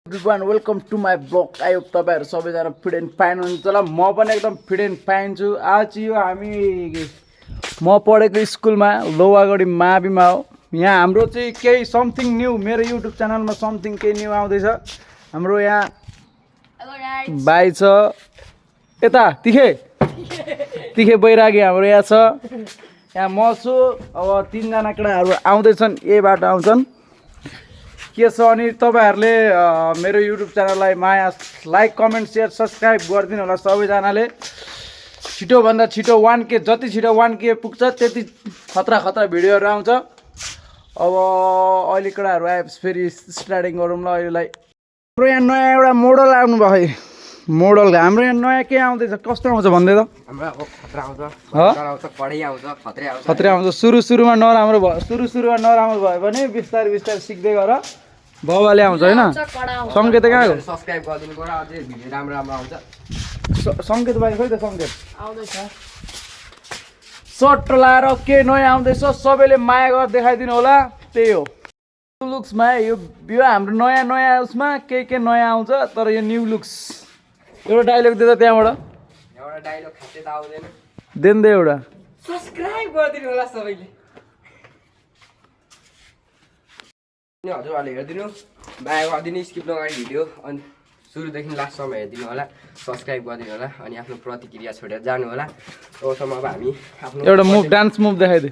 Everyone welcome to my blog. आयो तपाईँहरू सबैजना फिट एन्ड फाइन हुनुहुन्छ होला। म पनि एकदम फिट एन्ड फाइन छु। आज यो म पढेको स्कुलमा लोहागढी माविमा हो। यहाँ हाम्रो चाहिँ केही समथिङ न्यू मेरो युट्युब च्यानलमा समथिङ केही न्यू आउँदैछ। हाम्रो यहाँ भाइ छ यता तिखे बैरागी हाम्रो यहाँ छ। यहाँ म छु। अब तीनजना केटाहरू आउँदैछन्, यही बाटो आउँछन्। के छ अनि तपाईहरुले मेरो युट्युब च्यानललाई माया लाइक कमेन्ट शेयर सब्स्क्राइब गरिदिनु होला सबैजनाले। छिटो भन्दा छिटो 1K, जति छिटो 1K पुग्छ त्यति खतरा खतरा भिडियोहरु आउँछ। अब अहिले केटाहरु आएपछि फेरि स्टार्टिङ गरौँ ल। अहिलेलाई हाम्रो यहाँ नयाँ एउटा मोडल आउनु भयो। मोडल हाम्रो यहाँ नयाँ के आउँदैछ, कस्तो आउँछ भन्दै त? हाम्रो खतरा आउँछ, खतरा आउँछ, पढाइ आउँछ, खतरा आउँछ। सुरुमा नराम्रो भयो, सुरुमा नराम्रो भयो भने बिस्तारै बिस्तारै सिक्दै गर बाबाले आउँछ हैन। संकेत कहाँ हो? सब्स्क्राइब गरिदिनु पर्यो, अझै भिडियो राम्रो राम्रो आउँछ। संकेत भाइ खोइ त? संकेत आउँदैछ। सर्ट लाएर के नयाँ आउँदैछ सबैले माया गरेर देखाइदिनु होला। त्यही हो लुक्समा यो हाम्रो नयाँ नयाँ उसमा के नयाँ आउँछ। तर यो न्यू लुक्स एउटा डायलग दे त त्यहाँबाट। एउटा डायलग खासै त आउँदैन। देन दे एउटा। सब्स्क्राइब गरिदिनु होला सबैले। नि हजुरहरूले हेरिदिनु, बाय गरिदिनु, स्किप नगरी भिडियो अनि सुरुदेखि लास्टसम्म हेरिदिनु होला, सब्स्क्राइब गरिदिनु होला अनि आफ्नो प्रतिक्रिया छोडेर जानु होला। तबसम्म अब हामी आफ्नो एउटा मुभ डान्स मुभ देखाइदे।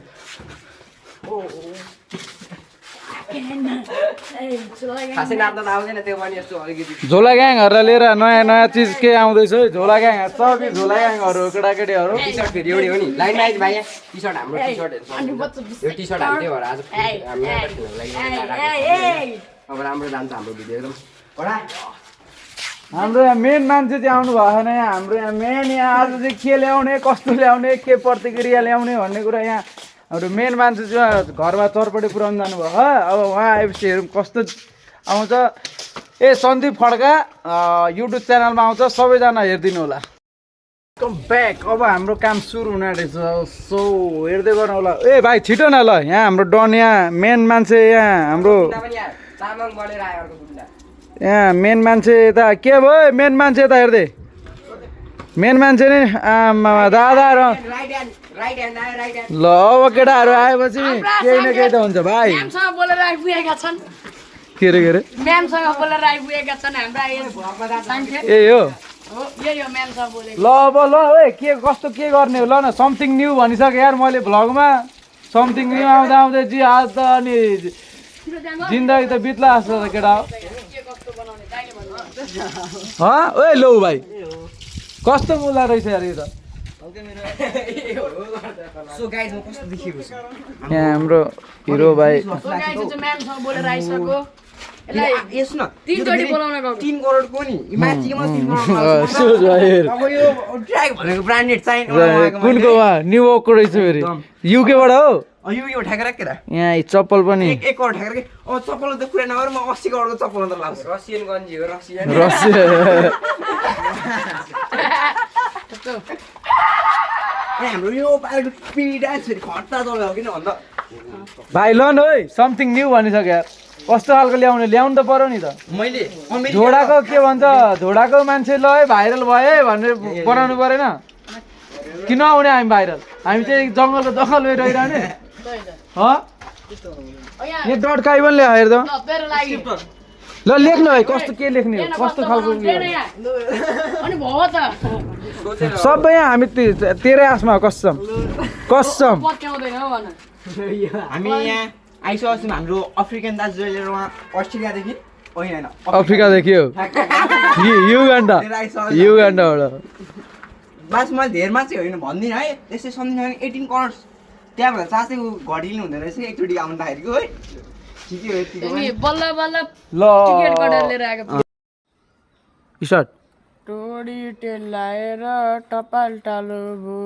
खासै नाच्न त आउँदैन त्यो पनि, यस्तो अलिकति झोला ग्याङहरूलाई लिएर नयाँ नयाँ चिज के आउँदैछ है। झोला ग्याङ सबै झोला ग्याङहरू केटाकेटीहरू। टी सर्ट फेरि एउटै हो नि, लाइन आइज भाइ। टी सर्ट हाम्रो टी सर्टहरू यो टी सर्ट हामी त्यही भएर आज हामी अब राम्रो जान्छ हाम्रो भिडियो एकदम बडा। हाम्रो यहाँ मेन मान्छे चाहिँ आउनु भएको छैन। यहाँ हाम्रो यहाँ मेन यहाँ आज चाहिँ के ल्याउने, कस्तो ल्याउने, के प्रतिक्रिया ल्याउने भन्ने कुरा यहाँ हाम्रो मेन मान्छे चाहिँ घरमा चरपटी पुऱ्याउनु जानुभयो। अब उहाँ आएपछि हेरौँ कस्तो आउँछ। ए सन्दीप खड्का युट्युब च्यानलमा आउँछ, सबैजना हेरिदिनु होला। Welcome back. अब हाम्रो काम सुरु हुन आँटेछ। सो हेर्दै गर्नु होला। ए भाइ छिटो न ल, यहाँ हाम्रो डन यहाँ मेन मान्छे यहाँ हाम्रो यहाँ मेन मान्छे यता के भयो? मेन मान्छे यता हेर्दै मेन मान्छे नि दादा र ल। अब केटाहरू आएपछि केही न केही त हुन्छ भाइ। के रे ए हो ल। अब ल ए के कस्तो के गर्ने हो ल न। समथिङ न्यू भनिसकेँ यार मैले भ्लगमा। समथिङ न्यू आउँदा आउँदै जी आज त अनि जिन्दगी त बित्ला जस्तो त केटा हो। ओए लौ भाइ कस्तो मुला रहेछ यार यो त। यहाँ हाम्रो हिरो भाइ कुनको न्युयोर्कको रहेछ फेरि, युकेबाट हो। यहाँ चप्पल पनि चप्पल त कुरा नगर, म 80 करोडको चप्पल त लाउँछु। रसियन गन्जी हो, रसियन। हाम्रो यो पार्कको पिडी डान्स फेरि खट्टा चल्यो किन भन्दा भाइ ल न है समथिङ न्यू भनिसक्यो यार। कस्तो खालको ल्याउनु त पर्यो नि त। मैले झोडाको के भन्छ, झोडाको मान्छे ल है भाइरल भयो है भनेर बनाउनु परेन। किन आउने हामी भाइरल? हामी चाहिँ जङ्गलको दखलमै रहिरहने। यहाँ डट काइ पनि ल्याएर हेर्दा ल लेख्नु है कस्तो के लेख्ने हो, कस्तो खालको सबै यहाँ हामी तेरै आसमा कसम कसम। हामी यहाँ आइसकेछौँ। हाम्रो अफ्रिकन दाजुले उहाँ अस्ट्रेलियादेखि होइन अफ्रिकादेखि हो, युगान्डाबाट। बास मैले धेर मान्छे होइन भन्दिनँ है, त्यसै सम्झिँदैन 18 करोड त्यहाँबाट चाँचै घटिनु हुँदो रहेछ एकचोटि आउँदाखेरिको है। ठिकै हो यतिको बल्ल बल्ल ल टिकट कटेर लिएर आएको। स्टार्ट। टोडी टेलाएर टपाल टालो भो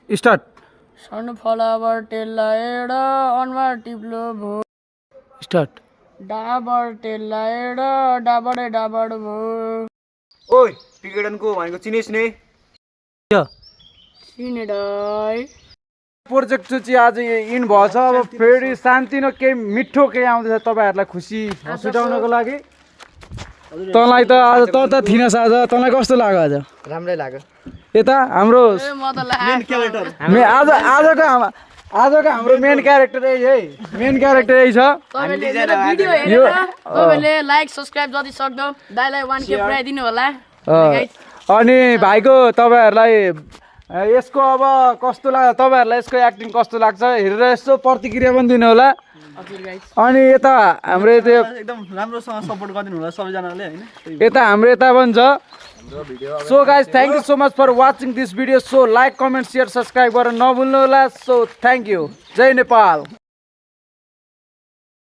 स्टार्ट। सनफ्लावर टेलाएर अनुहार टिप्लो भो स्टार्ट। डाबर टेलाएर डाबडे डाबड भो। ओइ टिकटनको भनेको चिनिस् नि चिने दाइ। प्रोजेक्ट चाहिँ आज इन भएछ। अब फेरि शान्ति न केही मिठो केही आउँदैछ तपाईँहरूलाई खुसी छुटाउनको लागि। तँलाई त आज त थिइनस् आज तँलाई कस्तो लाग्यो आज राम्रै लाग्यो यता हाम्रो ए म त ला आजको हाम्रो मेन क्यारेक्टर यही है मेन क्यारेक्टर यही छ तपाईले मेरो भिडियो हेरेर तपाईले लाइक सब्स्क्राइब जति सक्दो दाइलाई 1K पुर्याइदिनु होला अनि भाइको तपाईँहरूलाई यसको अब कस्तो लाग्छ तपाईँहरूलाई यसको एक्टिङ कस्तो लाग्छ हेरेर यसो प्रतिक्रिया पनि दिनु होला अनि यता हाम्रो त्यो एकदम राम्रोसँग सपोर्ट गरिदिनु होला सबैजनाले हैन यता हाम्रो यता पनि छ so guys thank you so much for watching this video so like comment share subscribe गरेर नभुल्नु होला सो थ्याङ्क यू जय नेपाल